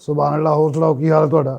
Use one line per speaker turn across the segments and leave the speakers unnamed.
ਸੁਭਾਨ ਅੱਲਾਹ, ਹੋਰ ਸੁਣਾਓ ਕੀ ਹਾਲ ਹੈ ਤੁਹਾਡਾ?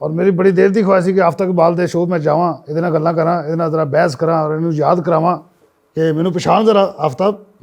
ਔਰ ਮੇਰੀ ਬੜੀ ਦੇਰ ਦੀ ਖੁਆਇਸ਼ ਸੀ ਕਿ ਹਫ਼ਤਾ ਇਕਬਾਲ ਦੇ ਸ਼ੋਅ ਮੈਂ ਜਾਵਾਂ, ਇਹਦੇ ਨਾਲ ਗੱਲਾਂ ਕਰਾਂ, ਇਹਦੇ ਨਾਲ ਜ਼ਰਾ ਬਹਿਸ ਕਰਾਂ ਔਰ ਇਹਨੂੰ ਯਾਦ ਕਰਾਵਾਂ ਕਿ ਮੈਨੂੰ ਪਛਾਣ ਜ਼ਰਾ ਆਫਤਾਬ,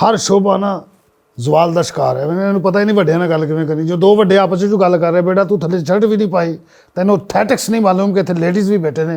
ਹਰ ਸ਼ੋਭਾ ਨਾ ਜ਼ਵਾਲ ਦਾ ਸ਼ਿਕਾਰ ਹੈ। ਮੈਨੂੰ ਇਹਨੂੰ ਪਤਾ ਹੀ ਨਹੀਂ ਵੱਡਿਆਂ ਨਾਲ ਗੱਲ ਕਿਵੇਂ ਕਰਨੀ। ਜੋ ਦੋ ਵੱਡੇ ਆਪਸ ਵਿੱਚ ਗੱਲ ਕਰ ਰਹੇ, ਬੇਟਾ ਤੂੰ ਥੱਲੇ ਸ਼ਰਟ ਵੀ ਨਹੀਂ ਪਾਈ, ਤੈਨੂੰ ਐਥਲੈਟਿਕਸ ਨਹੀਂ ਮਾਲੂਮ ਕਿ ਇੱਥੇ ਲੇਡੀਜ਼ ਵੀ ਬੈਠੇ ਨੇ।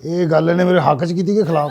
ਇਹ ਗੱਲ ਇਹਨੇ ਮੇਰੇ ਹੱਕ 'ਚ ਕੀਤੀ ਕਿ ਖਿਲਾਫ?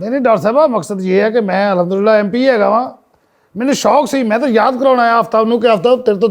ਨਹੀਂ ਨਹੀਂ ਡਾਕਟਰ ਸਾਹਿਬਾ, ਮਕਸਦ ਇਹ ਹੈ ਕਿ ਮੈਂ ਅਲਹਮਦੁਲਿਲਾ MP ਹੈਗਾ ਵਾਂ। ਮੈਨੂੰ ਸ਼ੌਕ ਸੀ, ਮੈਂ ਤਾਂ ਯਾਦ ਕਰਾਉਣ ਆਇਆ ਆਫਤਾਬ ਨੂੰ ਕਿ ਆਫਤਾਬ ਤੇਰੇ ਤੋਂ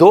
2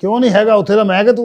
ਕਿਉਂ ਨਹੀਂ ਹੈਗਾ? ਉੱਥੇ ਦਾ ਮੈਂ ਕਿ ਤੂੰ?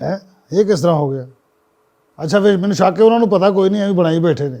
ਹੈ ਇਹ ਕਿਸ ਤਰ੍ਹਾਂ ਹੋ ਗਿਆ? ਅੱਛਾ, ਫਿਰ ਮੈਨੂੰ ਸ਼ੱਕ ਹੈ ਉਹਨਾਂ ਨੂੰ ਪਤਾ ਕੋਈ ਨਹੀਂ, ਐਵੇਂ ਬਣਾਈ ਬੈਠੇ ਨੇ।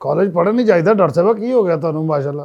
ਕਾਲਜ ਪੜ੍ਹਨ ਨਹੀਂ ਚਾਹੀਦਾ ਡਾਕਟਰ ਸਾਹਿਬਾ, ਕੀ ਹੋ ਗਿਆ ਤੁਹਾਨੂੰ? ਮਾਸ਼ਾਅੱਲਾ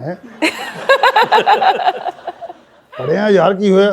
ਹੈ ਪੜ੍ਹਿਆ ਯਾਰ, ਕੀ ਹੋਇਆ?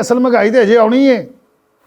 ਅਸਲ ਮਹਿੰਗਾਈ ਤੇ ਅਜੇ ਆਉਣੀ ਹੈ।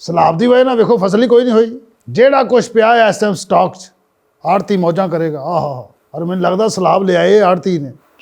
ਸਲਾਬ ਦੀ ਵਜ੍ਹਾ ਨਾਲ ਵੇਖੋ ਫਸਲ ਹੀ ਕੋਈ ਨਹੀਂ ਹੋਈ। ਜਿਹੜਾ ਕੁਛ ਪਿਆ ਹੈ ਇਸ ਟਾਈਮ ਸਟਾਕ 'ਚ, ਆੜਤੀ ਮੌਜਾਂ ਕਰੇਗਾ। ਆਹਾ, ਔਰ ਮੈਨੂੰ ਲੱਗਦਾ ਸਲਾਬ ਲੈ ਆਏ ਆੜਤੀ ਨੇ।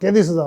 ਕਿਹਦੀ ਸਜ਼ਾ?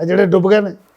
ਇਹ ਜਿਹੜੇ ਡੁੱਬ ਗਏ ਨੇ।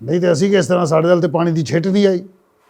ਨਹੀਂ ਤੇ ਅਸੀਂ ਕਿਸ ਤਰ੍ਹਾਂ? ਸਾਡੇ ਨਾਲ ਤੇ ਪਾਣੀ ਦੀ ਛਿੱਟ ਨਹੀਂ ਆਈ।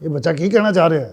ਇਹ ਬੱਚਾ ਕੀ ਕਹਿਣਾ ਚਾਹ ਰਿਹਾ ਹੈ?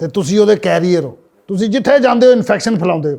ਤੇ ਤੁਸੀਂ ਉਹਦੇ ਕੈਰੀਅਰ ਹੋ। ਤੁਸੀਂ ਜਿੱਥੇ ਜਾਂਦੇ ਹੋ ਇਨਫੈਕਸ਼ਨ ਫੈਲਾਉਂਦੇ ਹੋ।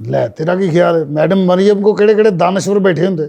ਲੈ ਤੇਰਾ ਕੀ ਖਿਆਲ ਹੈ ਮੈਡਮ ਮਰੀਮ ਕੋ ਕਿਹੜੇ ਕਿਹੜੇ ਦਾਨਸ਼ਵਰ ਬੈਠੇ ਹੁੰਦੇ?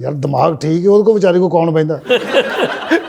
ਯਾਰ ਦਿਮਾਗ ਠੀਕ ਹੈ, ਉਹਦੇ ਕੋ ਵਿਚਾਰੀ ਕੋ ਕੌਣ ਬੈਂਦਾ?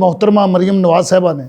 ਮੁਹਤਰਮਾ ਮਰੀਮ ਨਵਾਜ਼ ਸਾਹਿਬਾ ਨੇ।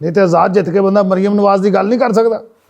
ਨਹੀਂ ਤੇ ਆਜ਼ਾਦ ਜਿੱਤ ਕੇ ਬੰਦਾ ਮਰੀਮ ਨਵਾਜ਼ ਦੀ ਗੱਲ ਨਹੀਂ ਕਰ ਸਕਦਾ।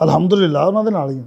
ਅਲਹਮਦੁਲਿਲਾ ਉਹਨਾਂ ਦੇ ਨਾਲ ਹੀ ਹਾਂ।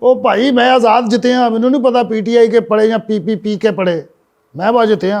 ਉਹ ਭਾਈ ਮੈਂ ਆਜ਼ਾਦ ਜਿੱਤਿਆ, ਮੈਨੂੰ ਨਹੀਂ ਪਤਾ ਪੀਟੀਆਈ ਕੇ ਪੜੇ ਜਾਂ ਪੀਪੀਪੀ ਕੇ ਪੜੇ, ਮੈਂ ਬਾਜ ਜਿੱਤਿਆ।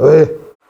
ਓਏ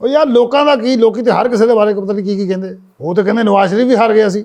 ਉਹ ਯਾਰ ਲੋਕਾਂ ਦਾ ਕੀ, ਲੋਕੀ ਤੇ ਹਰ ਕਿਸੇ ਦੇ ਬਾਰੇ ਪਤਾ ਨਹੀਂ ਕੀ ਕੀ ਕਹਿੰਦੇ। ਉਹ ਤਾਂ ਕਹਿੰਦੇ ਨਵਾਜ਼ ਸ਼ਰੀਫ ਵੀ ਹਾਰ ਗਿਆ ਸੀ।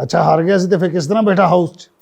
ਅੱਛਾ ਹਾਰ ਗਿਆ ਸੀ ਤੇ ਫਿਰ ਕਿਸ ਤਰ੍ਹਾਂ ਬੈਠਾ ਹਾਊਸ 'ਚ?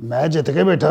ਮੈਂ ਜਿੱਤ ਕੇ ਬੈਠਾ,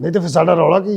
ਨਹੀਂ ਤੇ ਫਿਰ ਸਾਡਾ ਰੌਲਾ ਕੀ?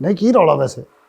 ਨਹੀਂ ਕੀ ਰੌਲਾ ਵੈਸੇ?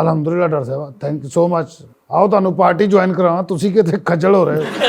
ਅਲਹਮਦੁਲਿਲਾ doctor Sahib, thank you so much. ਆਓ ਤੁਹਾਨੂੰ ਪਾਰਟੀ ਜੁਆਇਨ ਕਰਾਵਾਂ, ਤੁਸੀਂ ਕਿਤੇ ਖੱਜਲ ਹੋ ਰਹੇ ਹੋ।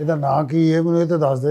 ਇਹਦਾ ਨਾਂ ਕੀ ਹੈ ਮੈਨੂੰ ਇਹ ਤੇ ਦੱਸ ਦੇ।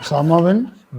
ਉਸਾਮਾ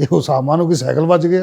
ਇਹ ਉਸਾਮਾ ਨੂੰ ਕੀ ਸਾਈਕਲ ਵੱਜ ਗਿਆ?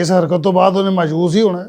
ਇਸ ਹਰਕਤ ਤੋਂ ਬਾਅਦ ਉਹਨੇ ਮਾਯੂਸ ਹੀ ਹੋਣਾ ਹੈ।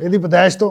ਇਹਦੀ ਪਦਾਇਸ਼ ਤੋਂ।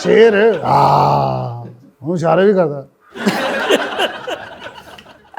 ਸ਼ੇਰ ਉਹ ਇਸ਼ਾਰੇ ਵੀ ਕਰਦਾ।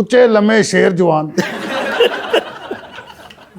ਉੱਚੇ ਲੰਮੇ ਸ਼ੇਰ ਜਵਾਨ।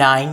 9।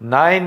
9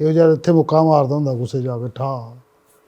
ਇਹੋ ਜਿਹਾ ਇੱਥੇ ਮੁੱਕਾ ਮਾਰਦਾ ਹੁੰਦਾ ਗੁੱਸੇ ਜਾ ਕੇ ਠਾ।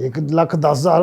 1,10,000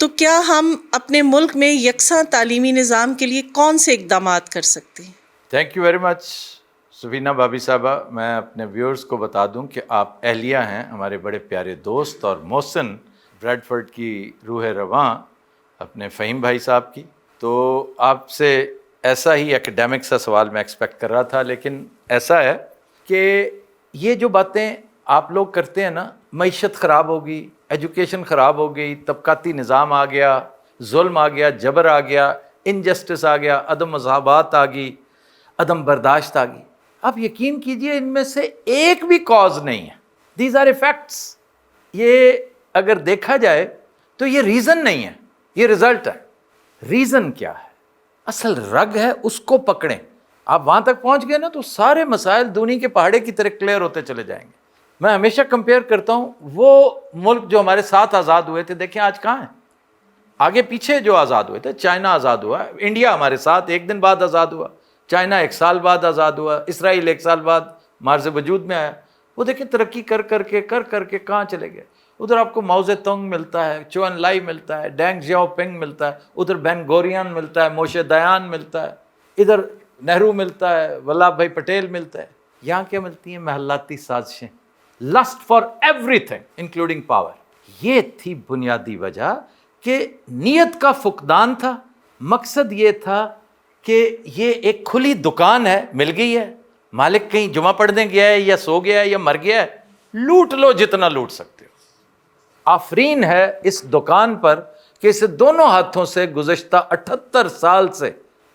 تو کیا ہم اپنے ملک میں یکساں تعلیمی نظام کے لیے کون سے اقدامات کر سکتے ہیں؟
تھینک یو ویری مچ سفینہ بھابھی صاحبہ. میں اپنے ویورز کو بتا دوں کہ آپ اہلیہ ہیں ہمارے بڑے پیارے دوست اور محسن بریڈ فورڈ کی روح رواں اپنے فہیم بھائی صاحب کی. تو آپ سے ایسا ہی ایکڈیمک سا سوال میں ایکسپیکٹ کر رہا تھا، لیکن ایسا ہے کہ یہ جو باتیں آپ لوگ کرتے ہیں نا، معیشت خراب ہوگی، ایجوکیشن خراب ہو گئی، طبقاتی نظام آ گیا، ظلم آ گیا، جبر آ گیا، انجسٹس آ گیا، عدم مساوات آ گئی، عدم برداشت آ گئی. آپ یقین کیجئے ان میں سے ایک بھی کاز نہیں ہے. These are effects. یہ اگر دیکھا جائے تو یہ ریزن نہیں ہے، یہ رزلٹ ہے. ریزن کیا ہے؟ اصل رگ ہے، اس کو پکڑیں. آپ وہاں تک پہنچ گئے نا تو سارے مسائل دونی کے پہاڑے کی طرح کلیئر ہوتے چلے جائیں گے. میں ہمیشہ کمپیئر کرتا ہوں وہ ملک جو ہمارے ساتھ آزاد ہوئے تھے، دیکھیں آج کہاں ہیں. آگے پیچھے جو آزاد ہوئے تھے، چائنا آزاد ہوا، انڈیا ہمارے ساتھ ایک دن بعد آزاد ہوا، چائنا 1 سال بعد آزاد ہوا، اسرائیل 1 سال بعد مارز وجود میں آیا. وہ دیکھیں ترقی کر کر کے کہاں چلے گئے. ادھر آپ کو ماؤ زے تونگ ملتا ہے، چو ان لائی ملتا ہے، ڈینگ زیاؤ پنگ ملتا ہے، ادھر بین گوریان ملتا ہے، موشے دیان ملتا ہے، ادھر نہرو ملتا ہے، ولابھ بھائی پٹیل ملتا ہے. یہاں کیا ملتی ہیں؟ محلاتی سازشیں، list for everything including power. یہ تھی بنیادی وجہ کہ نیت کا فقدان تھا. مقصد یہ تھا کہ یہ ایک کھلی دکان ہے، مل گئی ہے، مالک کہیں جمعہ پڑھنے گیا ہے یا سو گیا ہے یا مر گیا ہے، لوٹ لو جتنا لوٹ سکتے ہو. آفرین ہے اس دکان پر کہ اسے دونوں ہاتھوں سے گزشتہ 78 سال سے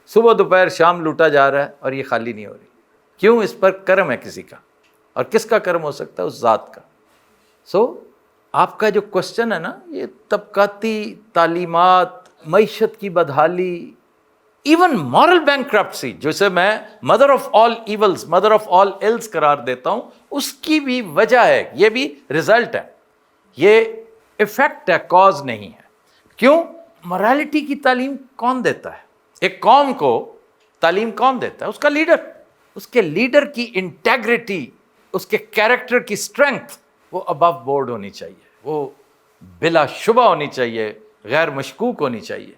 صبح دوپہر شام لوٹا جا رہا ہے اور یہ خالی نہیں ہو رہی. کیوں؟ اس پر کرم ہے کسی کا. اور کس کا کرم ہو سکتا ہے؟ اس ذات کا. آپ کا جو کوشچن ہے نا، یہ طبقاتی تعلیمات، معیشت کی بدحالی، ایون مورل بینکرپسی، جسے میں mother of all evils, mother of all ills قرار دیتا ہوں، اس کی بھی وجہ ہے. یہ بھی رزلٹ ہے، یہ ایفیکٹ ہے، کاز نہیں ہے. کیوں؟ مورالٹی کی تعلیم کون دیتا ہے؟ ایک قوم کو تعلیم کون دیتا ہے؟ اس کا لیڈر. اس کے لیڈر کی انٹیگریٹی، اس کے کیریکٹر کی اسٹرینتھ وہ ابو بورڈ ہونی چاہیے، وہ بلا شبہ ہونی چاہیے، غیر مشکوک ہونی چاہیے.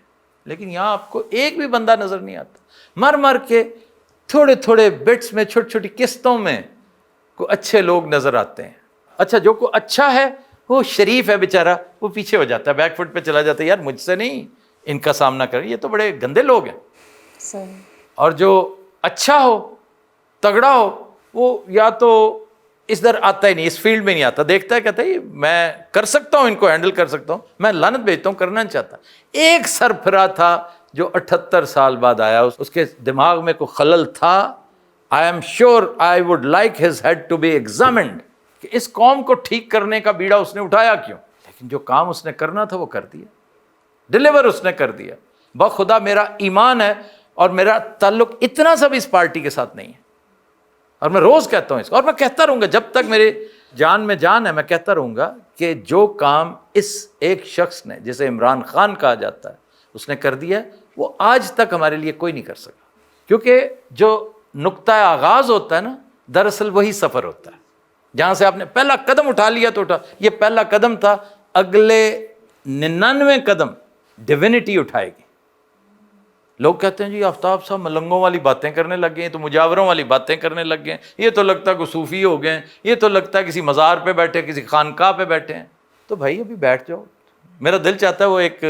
لیکن یہاں آپ کو ایک بھی بندہ نظر نہیں آتا. مر کے تھوڑے تھوڑے بٹس میں، چھوٹی چھوٹی قسطوں میں کوئی اچھے لوگ نظر آتے ہیں. اچھا، جو کوئی اچھا ہے وہ شریف ہے بیچارہ، وہ پیچھے ہو جاتا ہے، بیک فٹ پہ چلا جاتا ہے، یار مجھ سے نہیں ان کا سامنا کریں، یہ تو بڑے گندے لوگ ہیں. اور جو اچھا ہو، تگڑا ہو، وہ یا تو اس در آتا ہی نہیں، اس فیلڈ میں نہیں آتا، دیکھتا ہے کہتا ہے میں کر سکتا ہوں، ان کو ہینڈل کر سکتا ہوں، میں لعنت بھیجتا ہوں، کرنا نہیں چاہتا. ایک سربراہ تھا جو 78 سال بعد آیا، اس کے دماغ میں کوئی خلل تھا. I am sure I would like his head to be examined کہ اس قوم کو ٹھیک کرنے کا بیڑا اس نے اٹھایا کیوں. لیکن جو کام اس نے کرنا تھا وہ کر دیا، ڈیلیور اس نے کر دیا. بخدا میرا ایمان ہے اور میرا تعلق اتنا سا بھی اس پارٹی کے ساتھ نہیں ہے، اور میں روز کہتا ہوں اس کو، اور میں کہتا رہوں گا جب تک میرے جان میں جان ہے. میں کہتا رہوں گا کہ جو کام اس ایک شخص نے، جسے عمران خان کہا جاتا ہے، اس نے کر دیا، وہ آج تک ہمارے لیے کوئی نہیں کر سکا. کیونکہ جو نقطہ آغاز ہوتا ہے نا، دراصل وہی سفر ہوتا ہے جہاں سے آپ نے پہلا قدم اٹھا لیا تو اٹھا. یہ پہلا قدم تھا، اگلے 99 قدم ڈیوینٹی اٹھائے گی. لوگ کہتے ہیں جی آفتاب صاحب ملنگوں والی باتیں کرنے لگ گئے ہیں، تو مجاوروں والی باتیں کرنے لگ گئے ہیں، یہ تو لگتا ہے کہ صوفی ہو گئے ہیں، یہ تو لگتا ہے کسی مزار پہ بیٹھے، کسی خانقاہ پہ بیٹھے ہیں. تو بھائی ابھی بیٹھ جاؤ. میرا دل چاہتا ہے، وہ ایک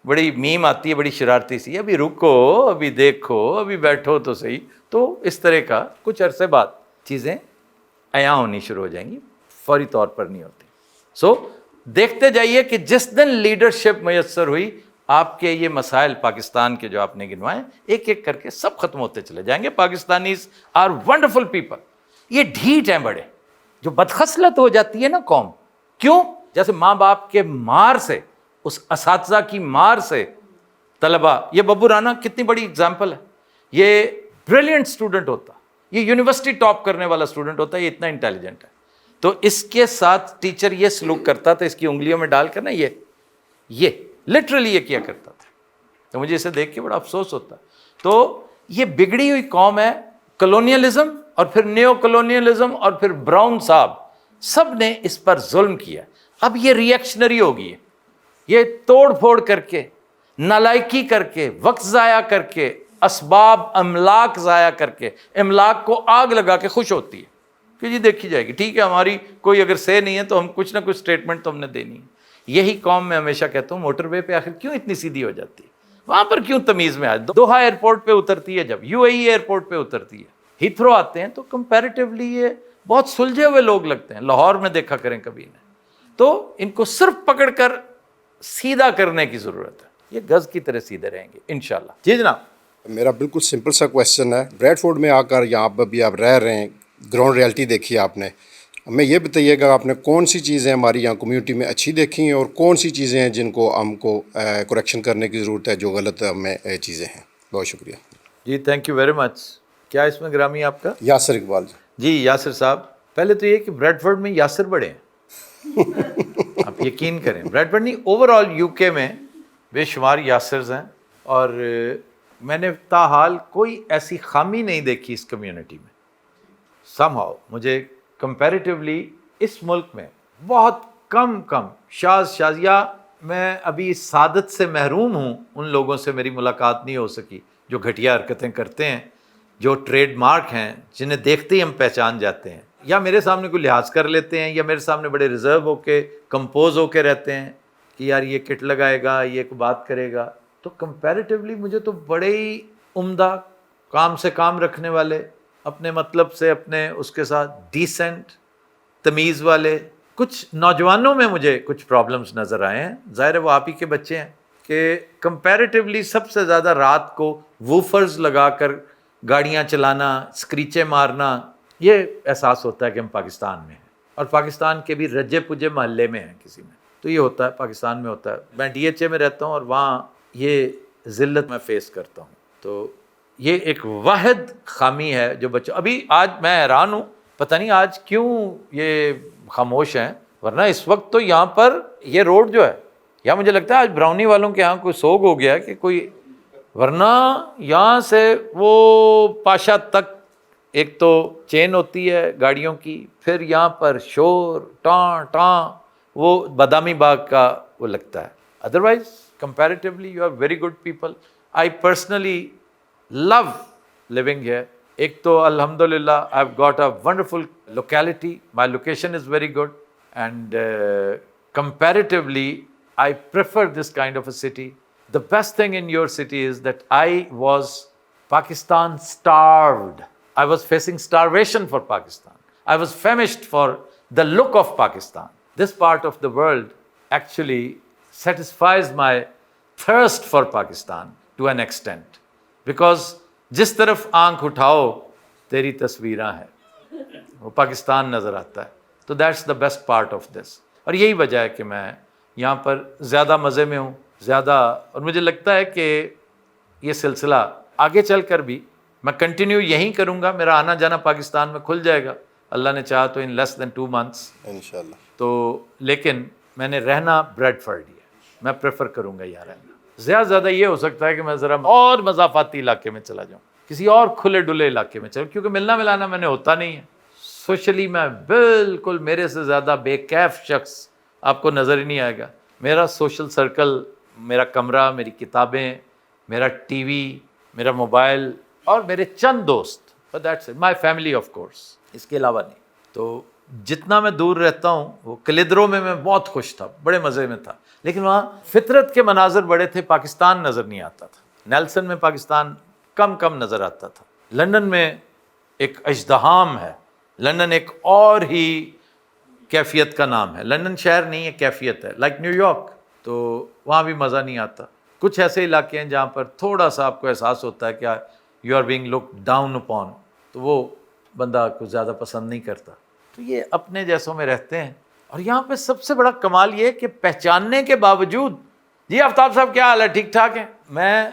بڑی میم آتی ہے بڑی شرارتی سی، ابھی رکو، ابھی دیکھو، ابھی بیٹھو تو صحیح. تو اس طرح کا کچھ عرصے بعد چیزیں عیاں ہونی شروع ہو جائیں گی، فوری طور پر نہیں ہوتی. دیکھتے جائیے کہ جس دن لیڈرشپ میسر ہوئی، آپ کے یہ مسائل پاکستان کے جو آپ نے گنوائے، ایک ایک کر کے سب ختم ہوتے چلے جائیں گے. Pakistanis are wonderful people. یہ ڈھیٹ ہیں بڑے، جو بدخصلت ہو جاتی ہے نا قوم. کیوں؟ جیسے ماں باپ کے مار سے، اس اساتذہ کی مار سے طلبہ، یہ ببو رانا کتنی بڑی اگزامپل ہے. یہ بریلینٹ اسٹوڈنٹ ہوتا، یہ یونیورسٹی ٹاپ کرنے والا اسٹوڈنٹ ہوتا ہے، یہ اتنا انٹیلیجنٹ ہے، تو اس کے ساتھ ٹیچر یہ سلوک کرتا تھا، اس کی انگلیوں میں ڈال کر نا، یہ لٹرلی یہ کیا کرتا تھا. تو مجھے اسے دیکھ کے بڑا افسوس ہوتا. تو یہ بگڑی ہوئی قوم ہے. کلونیلزم اور پھر نیو کلونیلزم اور پھر براؤن صاحب، سب نے اس پر ظلم کیا. اب یہ ری ایکشنری ہو گئی ہے. یہ توڑ پھوڑ کر کے، نالائکی کر کے، وقت ضائع کر کے، اسباب املاک ضائع کر کے، املاک کو آگ لگا کے خوش ہوتی ہے کہ جی دیکھی جائے گی، ٹھیک ہے ہماری کوئی اگر سے نہیں ہے تو ہم کچھ نہ کچھ سٹیٹمنٹ تو ہم نے دینی ہے. یہی قوم میں ہمیشہ کہتا ہوں موٹر وے پہ آخر کیوں اتنی سیدھی ہو جاتی ہے، وہاں پر کیوں تمیز میں دوحہ ایئرپورٹ پہ اترتی ہے، جب UAE ایئرپورٹ پہ اترتی ہے، ہیتھرو آتے ہیں تو کمپیریٹیولی یہ بہت سلجھے ہوئے لوگ لگتے ہیں. لاہور میں دیکھا کریں کبھی انہیں، تو ان کو صرف پکڑ کر سیدھا کرنے کی ضرورت ہے. یہ گز کی طرح سیدھے رہیں گے انشاءاللہ. جی جناب.
میرا بالکل سمپل سا کویشچن ہے. بریڈ فورڈ میں آ کر یہاں پر بھی آپ رہ رہے ہیں، گراؤنڈ ریالٹی دیکھی آپ نے، ہمیں یہ بتائیے گا آپ نے کون سی چیزیں ہماری یہاں کمیونٹی میں اچھی دیکھی ہیں اور کون سی چیزیں ہیں جن کو ہم کو کریکشن کرنے کی ضرورت ہے، جو غلط ہمیں چیزیں ہیں. بہت شکریہ.
جی تھینک یو ویری مچ. کیا اس میں گرامی آپ کا؟
یاسر اقبال جی.
جی یاسر صاحب، پہلے تو یہ کہ بریڈ فورڈ میں یاسر بڑے ہیں. آپ یقین کریں، بریڈ فورڈ نہیں، اوور آل UK میں بے شمار یاسرز ہیں، اور میں نے تاحال کوئی ایسی خامی نہیں دیکھی اس کمیونٹی میں. سم ہاؤ مجھے کمپیریٹیولی اس ملک میں بہت کم شاذ یا میں ابھی اس سعادت سے محروم ہوں، ان لوگوں سے میری ملاقات نہیں ہو سکی جو گھٹیا حرکتیں کرتے ہیں، جو ٹریڈ مارک ہیں، جنہیں دیکھتے ہی ہم پہچان جاتے ہیں، یا میرے سامنے کوئی لحاظ کر لیتے ہیں، یا میرے سامنے بڑے ریزرو ہو کے کمپوز ہو کے رہتے ہیں کہ یار یہ کٹ لگائے گا، یہ ایک بات کرے گا. تو کمپیریٹیولی مجھے تو بڑے ہی عمدہ کام سے کام رکھنے والے، اپنے مطلب سے اپنے اس کے ساتھ ڈیسنٹ تمیز والے کچھ نوجوانوں میں مجھے کچھ پرابلمز نظر آئے ہیں. ظاہر ہے وہ آپ ہی کے بچے ہیں کہ کمپیریٹیولی سب سے زیادہ رات کو ووفرز لگا کر گاڑیاں چلانا، اسکریچیں مارنا، یہ احساس ہوتا ہے کہ ہم پاکستان میں ہیں، اور پاکستان کے بھی رجے پجے محلے میں ہیں کسی میں. تو یہ ہوتا ہے پاکستان میں ہوتا ہے. میں DHA میں رہتا ہوں اور وہاں یہ ذلت میں فیس کرتا ہوں. تو یہ ایک واحد خامی ہے جو بچوں، ابھی آج میں حیران ہوں پتہ نہیں آج کیوں یہ خاموش ہیں، ورنہ اس وقت تو یہاں پر یہ روڈ جو ہے، یا مجھے لگتا ہے آج براؤنی والوں کے یہاں کوئی سوگ ہو گیا کہ کوئی، ورنہ یہاں سے وہ پاشا تک ایک تو چین ہوتی ہے گاڑیوں کی، پھر یہاں پر شور ٹاں ٹاں، وہ بادامی باغ کا وہ لگتا ہے. Otherwise comparatively you are very good people. I personally love living here. ایک تو الحمدللہ I've got a wonderful locality. My location is very good, and comparatively I prefer this kind of a city. The best thing in your city is that I was Pakistan starved. I was facing starvation for Pakistan. I was famished for the look of Pakistan. This part of the world actually satisfies my thirst for Pakistan to an extent, because جس طرف آنکھ اٹھاؤ تیری تصویراں ہیں، وہ پاکستان نظر آتا ہے. تو that's the best part of this, اور یہی وجہ ہے کہ میں یہاں پر زیادہ مزے میں ہوں، زیادہ، اور مجھے لگتا ہے کہ یہ سلسلہ آگے چل کر بھی میں کنٹینیو یہیں کروں گا. میرا آنا جانا پاکستان میں کھل جائے گا اللہ نے چاہا تو ان لیس دین 2 months
انشاءاللہ.
تو لیکن میں نے رہنا بریڈ فورڈ ہی ہے، میں پریفر کروں گا یہاں رہنا. زیادہ زیادہ یہ ہو سکتا ہے کہ میں ذرا اور مضافاتی علاقے میں چلا جاؤں، کسی اور کھلے ڈلے علاقے میں چلوں، کیونکہ ملنا ملانا میں نے ہوتا نہیں ہے. سوشلی میں بالکل میرے سے زیادہ بے کیف شخص آپ کو نظر ہی نہیں آئے گا. میرا سوشل سرکل، میرا کمرہ، میری کتابیں، میرا ٹی وی، میرا موبائل اور میرے چند دوست، that's it. My family of course, اس کے علاوہ نہیں. تو جتنا میں دور رہتا ہوں، وہ کلیدروں میں بہت خوش تھا، بڑے مزے میں تھا، لیکن وہاں فطرت کے مناظر بڑے تھے، پاکستان نظر نہیں آتا تھا. نیلسن میں پاکستان کم نظر آتا تھا. لندن میں ایک اژدہام ہے، لندن ایک اور ہی کیفیت کا نام ہے. لندن شہر نہیں ہے، کیفیت ہے، لائک نیو یارک. تو وہاں بھی مزہ نہیں آتا. کچھ ایسے علاقے ہیں جہاں پر تھوڑا سا آپ کو احساس ہوتا ہے کہ you are being look down upon, تو وہ بندہ کو زیادہ پسند نہیں کرتا. تو یہ اپنے جیسوں میں رہتے ہیں. اور یہاں پہ سب سے بڑا کمال یہ کہ پہچاننے کے باوجود، جی آفتاب صاحب کیا حال ہے، ٹھیک ٹھاک ہیں، میں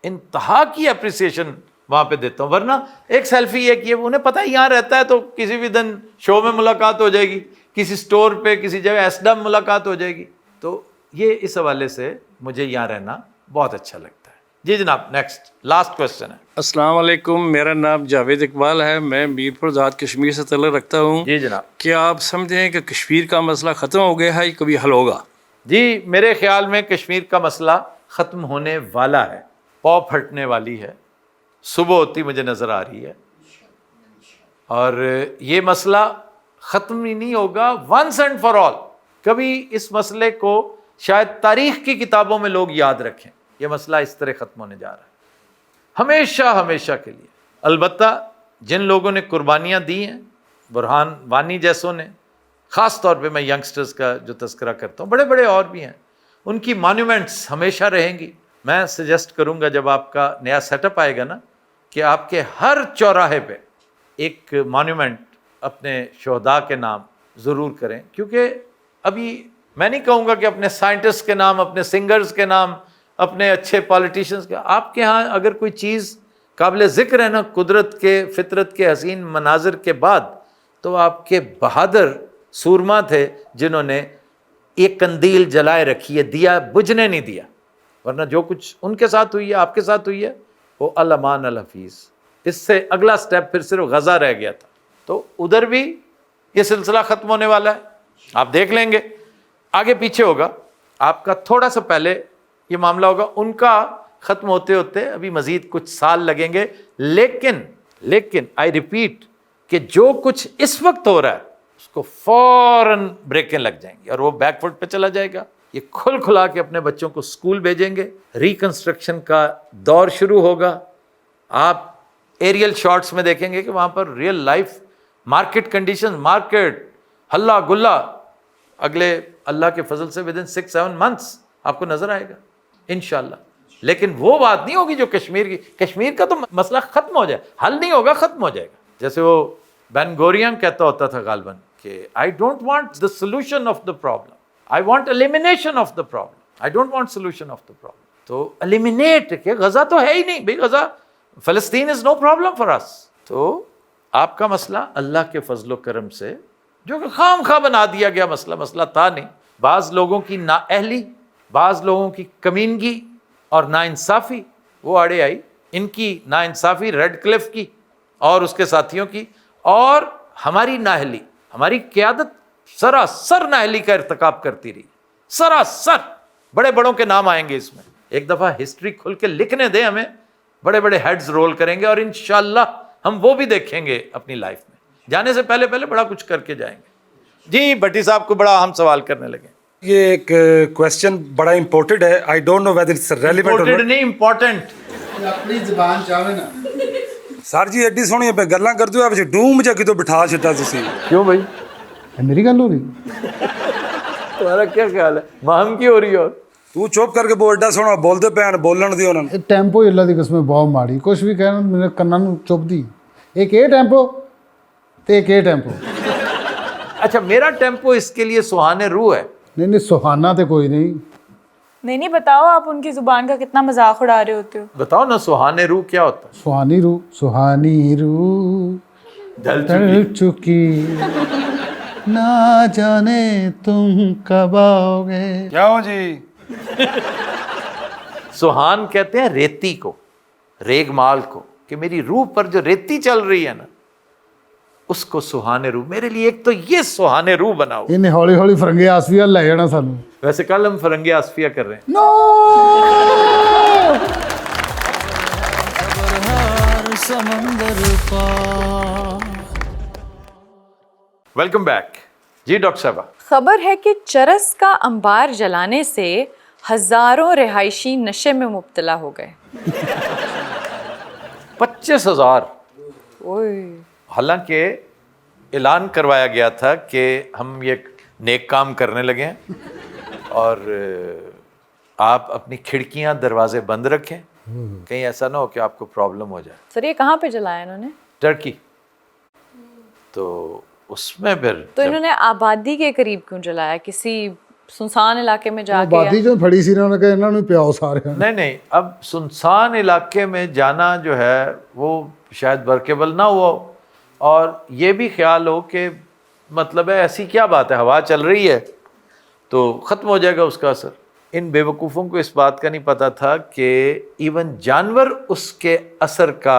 انتہا کی اپریسیشن وہاں پہ دیتا ہوں. ورنہ ایک سیلفی ہے کہ انہیں پتہ ہے یہاں رہتا ہے تو کسی بھی دن شو میں ملاقات ہو جائے گی، کسی سٹور پہ کسی جگہ ایسڈم ملاقات ہو جائے گی. تو یہ اس حوالے سے مجھے یہاں رہنا بہت اچھا لگتا ہے. جی جناب، نیکسٹ لاسٹ کوشچن ہے.
السلام علیکم، میرا نام جاوید اقبال ہے، میں میرپور ذات کشمیر سے تعلق رکھتا ہوں.
جی جناب.
کیا آپ سمجھتے ہیں کہ کشمیر کا مسئلہ ختم ہو گیا ہے یا کبھی حل ہوگا؟
جی میرے خیال میں کشمیر کا مسئلہ ختم ہونے والا ہے، پاؤ پھٹنے والی ہے، صبح ہوتی مجھے نظر آ رہی ہے، اور یہ مسئلہ ختم ہی نہیں ہوگا ونس اینڈ فار آل. کبھی اس مسئلے کو شاید تاریخ کی کتابوں میں لوگ یاد رکھیں، یہ مسئلہ اس طرح ختم ہونے جا رہا ہے ہمیشہ ہمیشہ کے لیے. البتہ جن لوگوں نے قربانیاں دی ہیں، برہان وانی جیسوں نے، خاص طور پہ میں ینگسٹرز کا جو تذکرہ کرتا ہوں، بڑے بڑے اور بھی ہیں، ان کی مانیومنٹس ہمیشہ رہیں گی. میں سجیسٹ کروں گا جب آپ کا نیا سیٹ اپ آئے گا نا، کہ آپ کے ہر چوراہے پہ ایک مانیومنٹ اپنے شہداء کے نام ضرور کریں. کیونکہ ابھی میں نہیں کہوں گا کہ اپنے سائنٹسٹ کے نام، اپنے سنگرز کے نام، اپنے اچھے پالیٹیشینز کے، آپ کے ہاں اگر کوئی چیز قابل ذکر ہے نا قدرت کے، فطرت کے حسین مناظر کے بعد، تو آپ کے بہادر سورما تھے جنہوں نے ایک قندیل جلائے رکھی ہے، دیا بجھنے نہیں دیا. ورنہ جو کچھ ان کے ساتھ ہوئی ہے، آپ کے ساتھ ہوئی ہے، وہ الامان الحفیظ. اس سے اگلا سٹیپ پھر صرف غزہ رہ گیا تھا. تو ادھر بھی یہ سلسلہ ختم ہونے والا ہے، آپ دیکھ لیں گے. آگے پیچھے ہوگا، آپ کا تھوڑا سا پہلے یہ معاملہ ہوگا، ان کا ختم ہوتے ہوتے ابھی مزید کچھ سال لگیں گے. لیکن آئی ریپیٹ کہ جو کچھ اس وقت ہو رہا ہے اس کو فوراً بریکیں لگ جائیں گی اور وہ بیک فٹ پہ چلا جائے گا. یہ کھل کھلا کے اپنے بچوں کو اسکول بھیجیں گے، ریکنسٹرکشن کا دور شروع ہوگا. آپ ایریل شاٹس میں دیکھیں گے کہ وہاں پر real life market condition, market ہلا گلا اگلے اللہ کے فضل سے ودن 6-7 منتھس آپ کو نظر آئے گا انشاءاللہ. لیکن وہ بات نہیں ہوگی جو کشمیر کا تو مسئلہ ختم ہو جائے، حل نہیں ہوگا، ختم ہو جائے گا. جیسے وہ بین گورین کہتا ہوتا تھا غالباً کہ I don't want the solution of the problem, I want elimination of the problem, I don't want solution of the problem. تو ایلیمینیٹ کہ غزہ تو ہے ہی نہیں بھائی، غزہ فلسطین از نو پرابلم فار اس. تو آپ کا مسئلہ اللہ کے فضل و کرم سے جو کہ خام خواہ بنا دیا گیا مسئلہ تھا نہیں، بعض لوگوں کی نااہلی، بعض لوگوں کی کمینگی اور ناانصافی وہ آڑے آئی. ان کی ناانصافی ریڈ کلف کی اور اس کے ساتھیوں کی، اور ہماری نااہلی، ہماری قیادت سراسر نااہلی کا ارتکاب کرتی رہی، سراسر. بڑے بڑوں کے نام آئیں گے اس میں، ایک دفعہ ہسٹری کھل کے لکھنے دیں ہمیں، بڑے بڑے ہیڈز رول کریں گے اور انشاءاللہ ہم وہ بھی دیکھیں گے اپنی لائف میں. جانے سے پہلے بڑا کچھ کر کے جائیں گے. جی بھٹی صاحب کو بڑا اہم سوال کرنے لگے.
یہ ایک کویسچن بڑا امپورٹنٹ ہے. I don't know whether it's relevant اور
امپورٹنٹ نہیں، امپورٹنٹ
اپنی زبان چاہے نا.
سر جی ایڈی سونی پہ گلاں کردے ہو، ڈوم جا کتوں بٹھا چھٹا تسی.
کیوں بھائی
میری گل ہو رہی؟
تمہارا کیا خیال ہے مہم کی ہو رہی ہو؟
تو چپ کر کے بول، ایڈا سونا بولتے پے ہیں، بولن دیو انہاں نوں.
ٹیمپو ہی اللہ دی قسم بہت ماڑی، کچھ بھی کہنا میرے کناں نوں چپ دی. ایک یہ ٹیمپو تے ایک یہ ٹیمپو.
اچھا میرا ٹیمپو اس کے لیے سہانے روح ہے.
نہیں سہانا تے کوئی نہیں.
نہیں بتاؤ آپ ان کی زبان کا کتنا مذاق اڑا رہے ہوتے ہو.
بتاؤ نا سہانے روح کیا ہوتا ہے؟
سہانی روح ڈل چکی، نہ جانے تم کب آؤ گے.
کیا ہو جی؟
سہان کہتے ہیں ریتی کو، ریگ مال کو، کہ میری روح پر جو ریتی چل رہی ہے نا اس کو سہانے روح. میرے لیے ایک تو یہ سہانے روح بناؤ.
انہیں ہولی ہولی فرنگے آسفیہ لے جانا سانو.
ویسے کل ہم فرنگے آصفیہ کر رہے ہیں.
ہر سمندر پار.
Welcome back. جی ڈاکٹر صاحبہ،
خبر ہے کہ چرس کا انبار جلانے سے ہزاروں رہائشی نشے میں مبتلا ہو گئے.
25,000.
اوئے.
حالانکہ اعلان کروایا گیا تھا کہ ہم یہ نیک کام کرنے لگے ہیں اور آپ اپنی کھڑکیاں دروازے بند رکھیں، کہیں ایسا نہ ہو کہ آپ کو پرابلم ہو جائے.
سر یہ کہاں پہ جلایا انہوں نے؟
ٹرکی. تو اس میں پھر
تو انہوں نے آبادی کے قریب کیوں جلایا؟ کسی سنسان علاقے میں جا کے؟
آبادی جو پھڑی سی انہوں نے کہا انہوں نے پیاؤ سارے.
نہیں اب سنسان علاقے میں جانا جو ہے وہ شاید ورکیبل نہ ہوا، اور یہ بھی خیال ہو کہ مطلب ہے ایسی کیا بات ہے، ہوا چل رہی ہے تو ختم ہو جائے گا اس کا اثر. ان بے وقوفوں کو اس بات کا نہیں پتہ تھا کہ ایون جانور اس کے اثر کا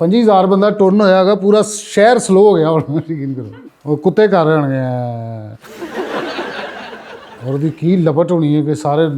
5000 ਬੰਦਾ ਟੁਰਨ ਹੋਇਆਗਾ, ਪੂਰਾ ਸ਼ਹਿਰ ਸਲੋ ਹੋ ਗਿਆ ਹੁਣ, ਯਕੀਨ ਕਰੋ। ਉਹ ਕੁੱਤੇ ਕਰ ਰਹੇ ਹੋਣਗੇ ਔਰ ਉਹਦੀ ਕੀ ਲਪਟ ਹੋਣੀ ਹੈ ਕਿ ਸਾਰੇ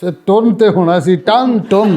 ਫਿਰ ਟੁਰਨ ਤੇ ਹੋਣਾ ਸੀ ਟਨ ਟਨ।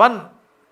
1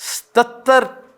77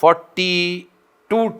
42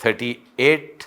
38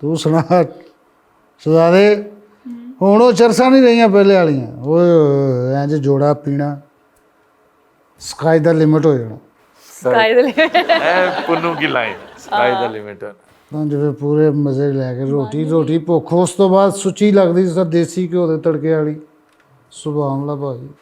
ਤੂੰ ਸੁਣਾ ਸਦਾਦੇ। ਹੁਣ ਉਹ ਚਰਸਾਂ ਨਹੀਂ ਰਹੀਆਂ ਪਹਿਲੇ ਵਾਲੀਆਂ। ਉਹ ਐਂ ਜੇ ਜੋੜਾ ਪੀਣਾ, ਸਕਾਈ ਦਾ ਲਿਮਟ ਹੋ ਜਾਣਾ।
ਪੁੰਨੂ ਕੀ ਲਾਈਨ, ਸਕਾਈ ਦਾ ਲਿਮਿਟ।
ਤਾਂ ਜਿਵੇਂ ਪੂਰੇ ਮਜ਼ੇ ਲੈ ਕੇ ਰੋਟੀ ਭੁੱਖ ਉਸ ਤੋਂ ਬਾਅਦ ਸੁੱਚੀ ਲੱਗਦੀ ਸੀ, ਦੇਸੀ ਘਿਓ ਦੇ ਤੜਕੇ ਵਾਲੀ। ਸੁਭਾਨ ਅੱਲਾਹ ਭਾਜੀ।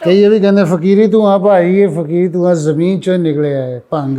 ਕਈ ਇਹ ਵੀ ਕਹਿੰਦੇ ਫਕੀਰੀ ਤੂੰ ਆ ਭਾਈ, ਇਹ ਫਕੀਰ ਤੂੰ ਆ ਜ਼ਮੀਨ ਚੋਂ ਨਿਕਲਿਆ ਹੈ, ਭੰਗ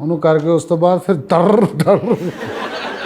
ਉਹਨੂੰ ਕਰਕੇ ਉਸ ਤੋਂ ਬਾਅਦ ਫਿਰ ਦਰ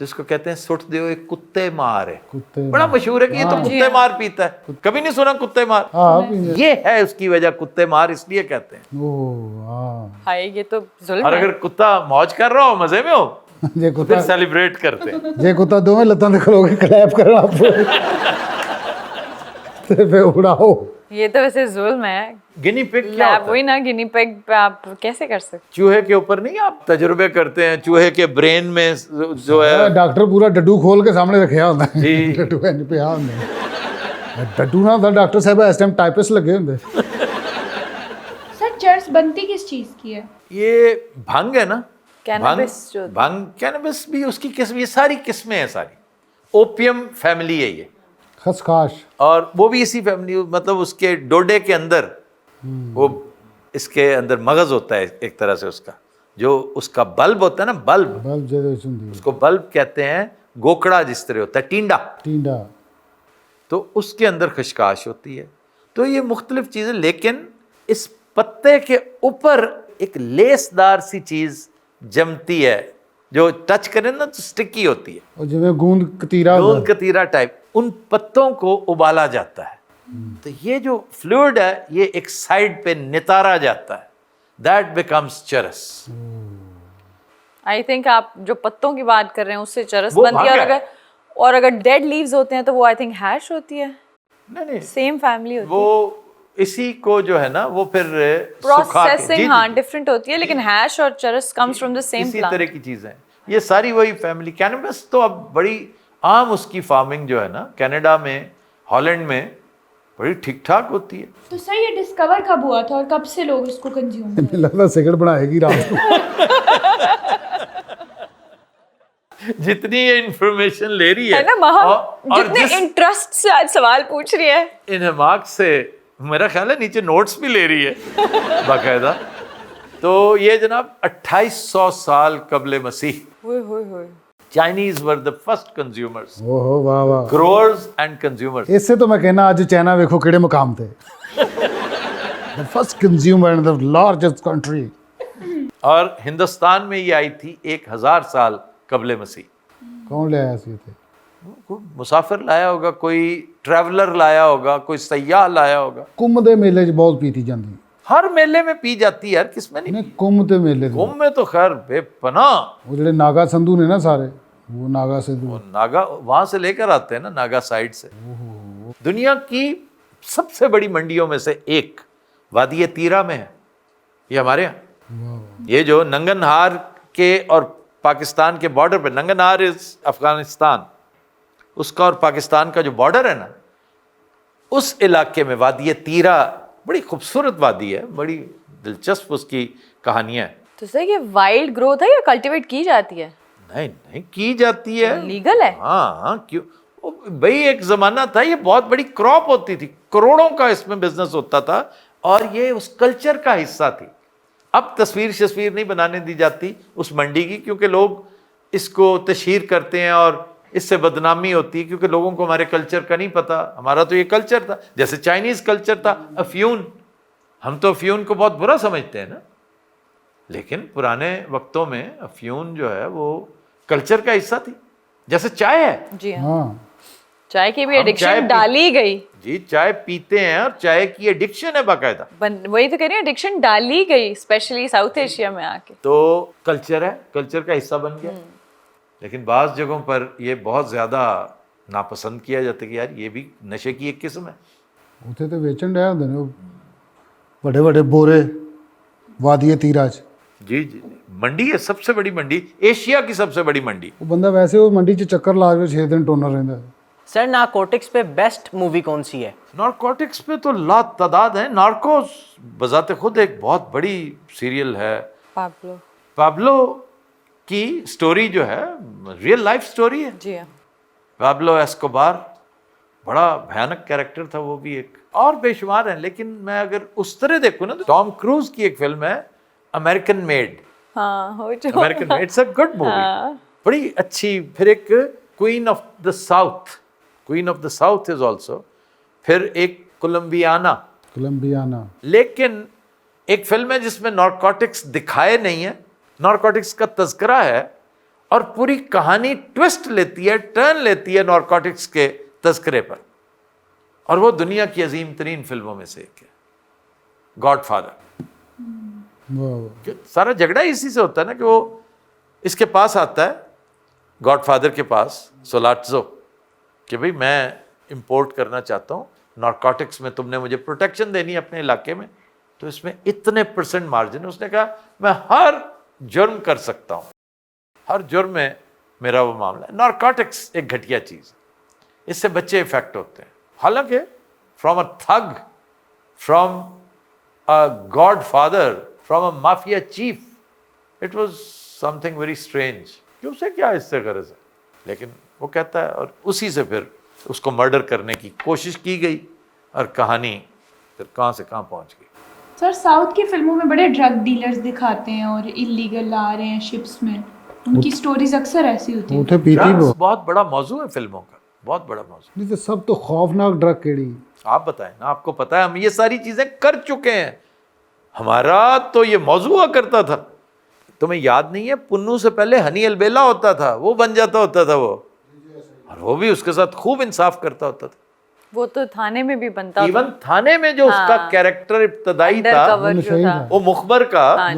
جس کو کہتے ہیں سٹ دیو ایک کتے مار ہے,
کتے
بڑا مشہور ہے کہ یہ تو کتے مار پیتا ہے, کبھی نہیں سنا کتے مار؟
ہاں
یہ ہے اس کی وجہ, کتے مار اس لیے کہتے ہیں.
ہاں
ہائے یہ تو ظلم
اور
ہے.
اگر کتا موج کر رہا ہو, مزے میں ہو,
جے
پھر
کتا
سیلیبریٹ کرتے ہیں.
جے کتا دوویں لتاں تے کھلو کے کلیپ کرنا تے پھر اڑاؤ.
یہ تو ویسے ظلم ہے.
گنی پگ کیا ہوتا ہے؟
وہی نا, گنی پیگ پہ آپ کیسے کر سکتے؟
چوہے کے اوپر نہیں آپ تجربے کرتے ہیں, چوہے کے برین میں جو ہے
ڈاکٹر پورا ڈڈو کھول کے سامنے رکھیا ہوندا ہے.
جی.
ڈڈو انج پیا ہوندا ہے. ڈڈو نہ ہوندا ڈاکٹر صاحب اس ٹائم ٹائپسٹ لگے ہوندے.
سر چرس بنتی کس چیز کی ہے؟
یہ بھنگ ہے نا,
کینبس جو
بھنگ, کینبس بھی اس کی قسم, یہ ساری قسمیں ہیں ساری. اوپیم فیملی ہے یہ,
خسخاش.
اور وہ بھی اسی فیملی, مطلب اس کے ڈوڈے کے اندر وہ اس کے اندر مغز ہوتا ہے ایک طرح سے, اس کا جو اس کا بلب ہوتا ہے نا, بلب,
بلب جے ہوندی
اس کو بلب کہتے ہیں. گوکڑا جس طرح ہوتا ہے, ٹینڈا,
ٹینڈا,
تو اس کے اندر خشخاش ہوتی ہے. تو یہ مختلف چیزیں, لیکن اس پتے کے اوپر ایک لیس دار سی چیز جمتی ہے جو ٹچ کرے نا تو سٹکی ہوتی ہے,
اور جویں گوند کتیرا
گوند کتیرا ٹائپ. ان پتوں کو ابالا جاتا ہے, تو یہ جو فلوئڈ ہے یہ ایک سائڈ پہ نتارا جاتا ہے, دیٹ بیکمز چرس.
آئی تھنک آپ جو پتوں کی بات کر رہے ہیں اس سے چرس
وہ
بنتی ہے.
بھنگ ہے.
اور اگر ڈیڈ لیوز ہوتے ہیں تو وہ آئی تھنک ہیش ہوتی ہے.
نہیں,
سیم فیملی ہوتی ہے.
وہ اسی کو جو ہے نا وہ پھر سکھا کے,
پروسیسنگ ہاں ڈفرینٹ ہوتی ہے, لیکن ہیش اور چرس کمز فرام دا سیم
اسی
پلانٹ.
طرح کی چیزیں, یہ ساری وہی فیملی. کینبس تو اب بڑی عام, اس کی فارمنگ جو ہے نا کینیڈا میں, ہالینڈ میں بڑی ٹھیک ٹھاک ہوتی ہے.
تو سر یہ ڈسکور کب ہوا تھا اور کب سے لوگ اس کو کنزیوم
مجھے لگتا سگریٹ بنائے گی رات کو.
جتنی یہ انفارمیشن لے رہی
ہے نا مہا,
اور
جتنے انٹرسٹ سے آج سوال پوچھ رہی ہے,
انہماک سے میرا خیال ہے نیچے نوٹس بھی لے رہی ہے باقاعدہ. تو یہ جناب 2800 سال قبل مسیح, Chinese were the first consumers,
اوہو واہ واہ,
گروورز اینڈ کنزیومرز.
اس سے تو میں کہنا اج چائنا ویکھو کیڑے مقام تے, the first consumer in the largest country.
اور ہندوستان میں یہ آئی تھی 1000 سال قبل مسیح.
کون لے آیا سی تے؟
کوئی مسافر لایا ہوگا, کوئی ٹریولر لایا ہوگا, کوئی سیاح لایا ہوگا.
کم دے میلے 'چ بہت پیتی جاندی.
ہر میلے میں پی جاتی ہے یار, کس میں نہیں.
نہیں کم تے میلے تے,
کم میں تو خیر بے پناہ.
وہ جڑے ناگا سندھو نے نا سارے, وہ ناگا سندھو,
ناگا وہاں سے لے کر آتے ہیں نا, ناگا سائڈ سے. دنیا کی سب سے بڑی منڈیوں میں سے ایک وادی تیرا میں ہے, یہ ہمارے یہاں. یہ جو ننگن ہار کے اور پاکستان کے بارڈر پہ, ننگن ہار از افغانستان, اس کا اور پاکستان کا جو بارڈر ہے نا, اس علاقے میں وادی تیرا بڑی خوبصورت وادی ہے, بڑی دلچسپ اس کی کہانیاں ہیں.
تو سر یہ وائلڈ گروتھ ہے یا کلٹیویٹ کی جاتی ہے؟
نہیں کی جاتی ہے.
لیگل ہے؟
ہاں کیوں بھائی, ایک زمانہ تھا یہ بہت بڑی کراپ ہوتی تھی, کروڑوں کا اس میں بزنس ہوتا تھا, اور یہ اس کلچر کا حصہ تھی. اب تصویر نہیں بنانے دی جاتی اس منڈی کی, کیونکہ لوگ اس کو تشہیر کرتے ہیں اور اس سے بدنامی ہوتی ہے, کیونکہ لوگوں کو ہمارے کلچر کا نہیں پتا. ہمارا تو یہ کلچر تھا, جیسے چائنیز کلچر تھا افیون. ہم تو افیون کو بہت برا سمجھتے ہیں نا, لیکن پرانے وقتوں میں افیون جو ہے وہ کلچر کا حصہ تھی, جیسے چائے ہے.
جی
ہاں
چائے کی بھی ایڈکشن ڈالی گئی.
جی چائے پیتے ہیں, اور چائے کی ایڈکشن ہے باقاعدہ.
وہی تو کہہ رہی ہوں, ایڈکشن ڈالی گئی اسپیشلی ساؤتھ ایشیا میں آ کے.
تو کلچر ہے, کلچر کا حصہ بن گیا. لیکن بعض جگہوں پر یہ بہت زیادہ ناپسند کیا جاتا ہے کہ یار یہ بھی نشے کی ایک قسم ہے.
اتنے تو ویچن ڈے ہوندے نے بڑے بڑے بورے وادی تیرا 'چ.
جی منڈی ہے, سب سے بڑی منڈی, ایشیا کی سب سے بڑی منڈی.
وہ بندہ ویسے وہ منڈی 'چ چکر لا کے 6 دن ٹونر رہندا ہے.
سر نارکوٹکس پہ بیسٹ مووی کون سی ہے؟
نارکوٹکس پہ تو لا تعداد ہیں. نارکوز بذات خود ایک بہت بڑی سیریل ہے. پابلو کی سٹوری جو ہے ریئل لائف سٹوری ہے.
جی ہاں,
پابلو ایسکوبار بڑا بھیانک کیریکٹر تھا وہ بھی ایک, اور بے شمار ہیں. لیکن میں اگر اس طرح دیکھوں نا تو ٹام کروز کی ایک فلم ہے امیرکن میڈ.
ہاں
American Made it's a good movie, بڑی اچھی. پھر ایک Queen of the South, Queen of the South is also. پھر ایک کولمبیانا. لیکن ایک فلم ہے جس میں نارکوٹکس دکھائے نہیں ہیں, نارکوٹکس کا تذکرہ ہے, اور پوری کہانی ٹوسٹ لیتی ہے, ٹرن لیتی ہے نارکوٹکس کے تذکرے پر, اور وہ دنیا کی عظیم ترین فلموں میں سے ایک ہے, گاڈ فادر. سارا جھگڑا اسی سے ہوتا ہے نا کہ وہ اس کے پاس آتا ہے, گاڈ فادر کے پاس, سولاتزو, کہ بھئی میں امپورٹ کرنا چاہتا ہوں نارکوٹکس میں, تم نے مجھے پروٹیکشن دینی ہے اپنے علاقے میں, تو اس میں اتنے % مارجن. اس نے کہا میں ہر جرم کر سکتا ہوں, ہر جرم میں میرا وہ معاملہ ہے. نارکوٹکس ایک گھٹیا چیز, اس سے بچے افیکٹ ہوتے ہیں. حالانکہ from a thug, from a godfather, from a mafia chief, it was something very strange کہ اسے کیا اس سے غرض ہے, لیکن وہ کہتا ہے, اور اسی سے پھر اس کو مرڈر کرنے کی کوشش کی گئی, اور کہانی پھر کہاں سے کہاں پہنچ گئی.
سر ساؤتھ کی فلموں میں بڑے ڈرگ ڈیلرز دکھاتے ہیں اور انلیگل لا رہے ہیں شپس میں, ان کی سٹوریز اکثر ایسی ہوتی ہیں.
ڈرگس بہت بڑا موضوع ہے فلموں کا, بہت بڑا موضوع.
نہیں تو سب تو خوفناک ڈرگ کیڑی,
آپ بتائیں نا, آپ کو پتہ ہے ہم یہ ساری چیزیں کر چکے ہیں, ہمارا تو یہ موضوع ہوا کرتا تھا. تمہیں یاد نہیں ہے پنو سے پہلے ہنی البیلا ہوتا تھا, وہ بن جاتا ہوتا تھا وہ, اور وہ بھی اس کے ساتھ خوب انصاف کرتا ہوتا تھا.
وہ تو تھانے میں بھی بنتا,
ایون تھانے میں جو اس کا کیریکٹر ابتدائی تھا وہ مخبر کا,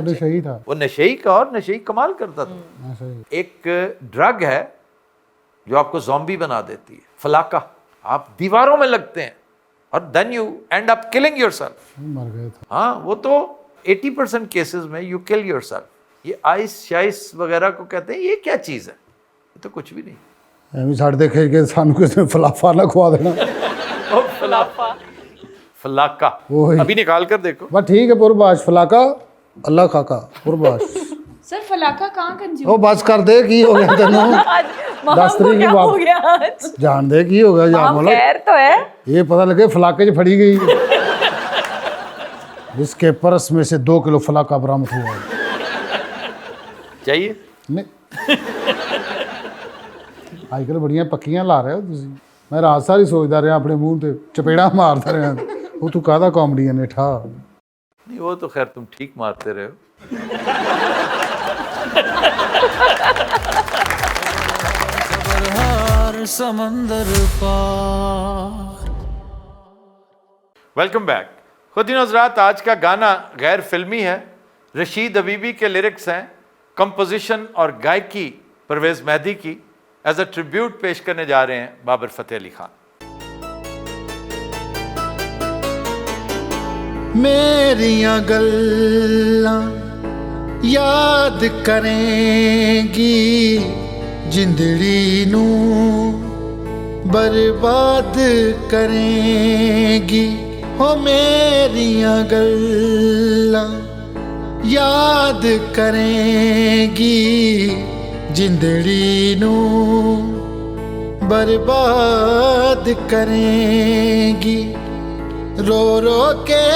وہ نشئی کا, اور نشئی کمال کرتا تھا. ایک ڈرگ ہے جو آپ کو زومبی بنا دیتی ہے, فلاکا. آپ دیواروں میں لگتے ہیں اور then you end up killing yourself. ہاں, وہ تو 80% کیسز میں یو کل یور سیلف. یہ آئس شائس وغیرہ کو کہتے ہیں, یہ کیا چیز ہے, یہ تو کچھ بھی نہیں.
ساڑھے کھیل کے سانو کس نے فلافا نہ کھوا دینا.
فلاکا ابھی نکال کر دیکھو.
بس ٹھیک ہے, پرباش فلاکا اللہ خاکا پرباش.
سر فلاکا کہاں کنزیوم,
وہ بس کر دے کی ہو گیا تینوں, 10 تاریخ کی بات جان دے کی ہو گیا. جان والا
خیر تو ہے,
یہ پتہ لگے فلاکے جو پھڑی گئی, جس کے پرس میں سے 2 کلو فلاکا برآمد ہوا.
چاہیے
نہیں آج کل بڑیاں پکیاں لا رہے ہو تسی. میں رات ساری سوچتا رہا اپنے منہ تے چپیڑا مارتا رہا, وہ تو کہدا کامیڈی نے ٹھا.
نہیں وہ تو خیر تم ٹھیک مارتے رہے ہو.
ہر سمندر پار.
Welcome back. خودین حضرات, آج کا گانا غیر فلمی ہے, رشید حبیبی کے لیرکس ہیں, کمپوزیشن اور گائیکی پرویز مہدی کی. ایز اے ٹریبیوٹ پیش کرنے جا رہے ہیں بابر فتح علی خان.
میریاں گلاں یاد کریں گی, جندڑی نو برباد کریں گی. ہو میریاں گلاں یاد کریں گی, جندڑی نو برباد کریں گی. رو رو کے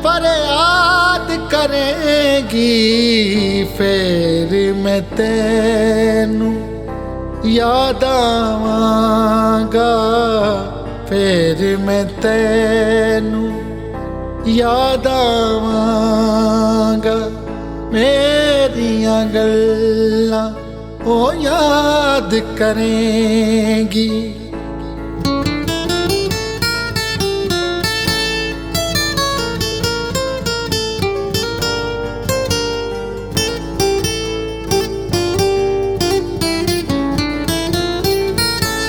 فریاد کریں گی, پھر میں تینوں یاد آواں گا, پھر میں تینوں یاد آواں گا. میریاں گلاں وہ یاد کریں گی.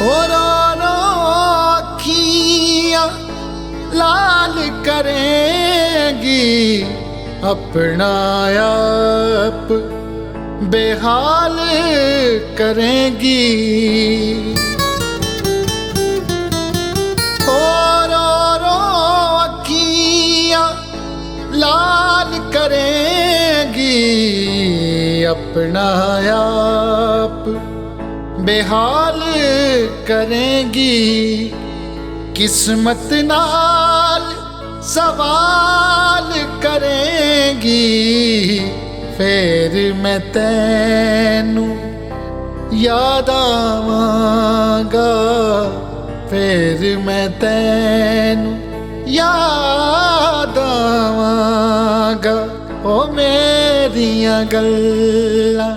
اور آنکھیاں لال کریں گی, اپنا آپ بے حال کریں گی. اور آنکھیاں لال کریں گی, اپنا آپ بے حال کریں گی. قسمت نال سوال کریں گی, پھر میں تینوں یاد آواں گا, پھر میں تینوں یاد آواں گا. او میریاں گلاں